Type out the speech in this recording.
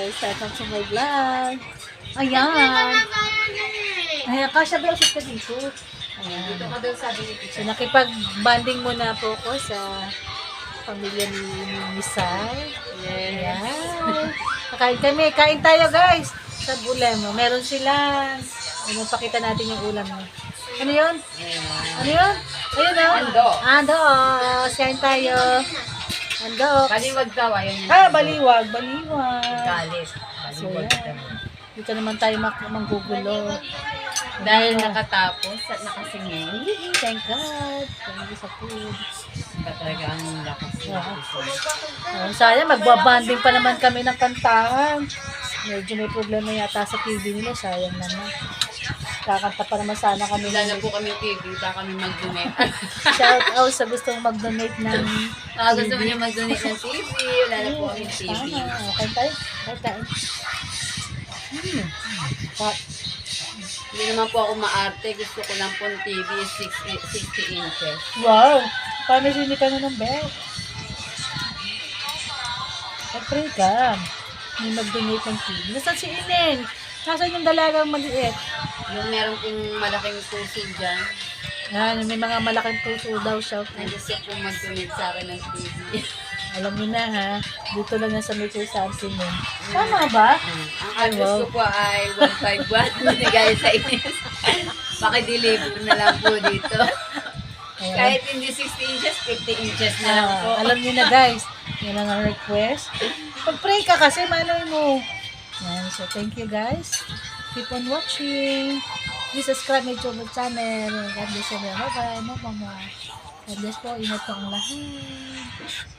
guys. Welcome to my vlog. Ayan. Ayan, kasya ba ka dito? Ayan. Dito ka daw sabi ni So, nakipag-banding muna po ko sa pamilya ni Misay. Yes. Ayan. Kakain kami. Kain tayo, guys. Sa Bulemo. Meron silang. Ano, pakita natin yung ulam mo. Ano yun? Ano yun? Ayun o. Ando. Ando. Kain tayo. Ando. Baliwag daw, ayun yun. Baliwag. Baliwag. Galit. So, Baliwag yan. daw. Dito naman tayo manggugulo. Dahil nakatapos at nakasingin, Thank God. Thank you sa food. iba talaga ang lakas ng episode. Sayang, magbabanding pa naman kami ng kantahan. Medyo may problema yata sa TV nila. Sayang naman. Kakanta pa naman sana kami. Wala na po kami TV, baka kami mag-donate. Shout out sa gustong mag-donate ng Gusto mo niya mag-donate ng TV, wala na po kami TV. Kain tayo. Kain tayo. Hindi naman po ako maarte, gusto ko lang po ng TV 60 inches. Wow! Paano hindi ka na ng bed? Pag-pray ka. May mag-donate ng TV. Nasaan si Inen? Nasaan yung dalagang maliit? Yung meron pong malaking puso dyan, Yan, may mga malaking puso daw siya. na gusto pong mag-donate sa akin ng TV. Alam niyo na ha, dito lang yan sa Metro Something eh. Tama ba? Ang address ko po ay 151 binigay sa Ines. Pakideliver na lang po dito. Ayan. Kahit hindi 60 inches, 50 inches na lang po. Alam niyo na guys, yan ang request. Pag-pray ka kasi, malay mo. Yan, so thank you guys. Keep on watching. Please subscribe my YouTube channel. God bless you. Bye-bye. God bless po. Ingat po ang lahat.